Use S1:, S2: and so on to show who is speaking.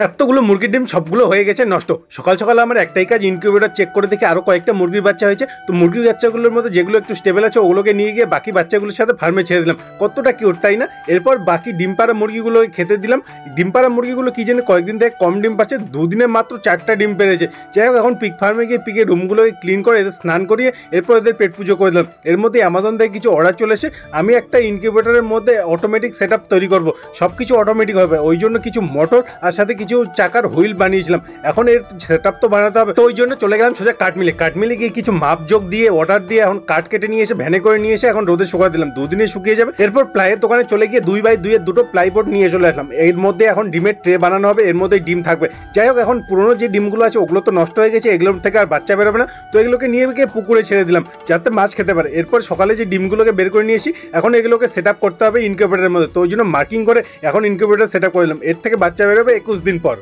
S1: এতগুলো মুরগির ডিম সবগুলো হয়ে গেছে নষ্ট। সকাল সকাল আমার একটাই কাজ, ইনকিউবেটর চেক করে দেখি আরও কয়েকটা মুরগির বাচ্চা হয়েছে। তো মুরগির বাচ্চাগুলোর মধ্যে যেগুলো একটু স্টেবল আছে ওগুলোকে নিয়ে গিয়ে বাকি বাচ্চাগুলোর সাথে ফার্মে ছেড়ে দিলাম। কতটা কিউট তাই না? এরপর বাকি ডিম পাড়া মুরগিগুলোকে খেতে দিলাম। ডিম পাড়া মুরগিগুলো কি জানি কয়েকদিন থেকে কম ডিম পাচ্ছে, দুদিনে মাত্র 4টা ডিম পেরেছে। যাই হোক, এখন পিক ফার্মে গিয়ে পিকের রুমগুলোকে ক্লিন করে এদের স্নান করিয়ে এরপর এদের পেট পুজো করে দিলাম। এর মধ্যে অ্যামাজন থেকে কিছু অর্ডার চলে এসে আমি একটা ইনকিউবেটরের মধ্যে অটোমেটিক সেট আপ তৈরি করবো, সব কিছু অটোমেটিক হবে। ওই জন্য কিছু মোটর আর সাথে কিছু চাকার হুইল বানিয়েছিলাম। এখন এর সেট আপ তো বানাতে হবে, তো ওই জন্য চলে গেলাম সোজা কাঠমিলে গিয়ে কিছু মাপজোক দিয়ে অর্ডার দিয়ে এখন কাঠ কেটে নিয়ে এসে ভ্যানে করে নিয়ে এসে এখন রোদে শুকাতে দিলাম, দুদিনে শুকিয়ে যাবে। এরপর প্লাইয়ের দোকানে চলে গিয়ে 2x2 এর দুটো প্লাইবোর্ড নিয়ে চলে আসলাম। এর মধ্যে এখন ডিমের ট্রে বানানো হবে, এর মধ্যে ডিম থাকবে। যাই হোক, এখন পুরোনো যে ডিমগুলো আছে ওগুলো তো নষ্ট হয়ে গেছে, এগুলোর থেকে আর বাচ্চা বেরোবে না, তো এগুলোকে নিয়ে গিয়ে পুকুরে ছেড়ে দিলাম যাতে মাছ খেতে পারে। এরপর সকালে যে ডিমগুলোকে বের করে নিয়ে এসি, এখন এগুলোকে সেট আপ করতে হবে ইনকিউবেটরের মধ্যে, তো ওই জন্য মার্কিং করে এখন ইনকিউবেটর সেট আপ করে দিলাম। এর থেকে বাচ্চা বেরোবে 21 দিন পর।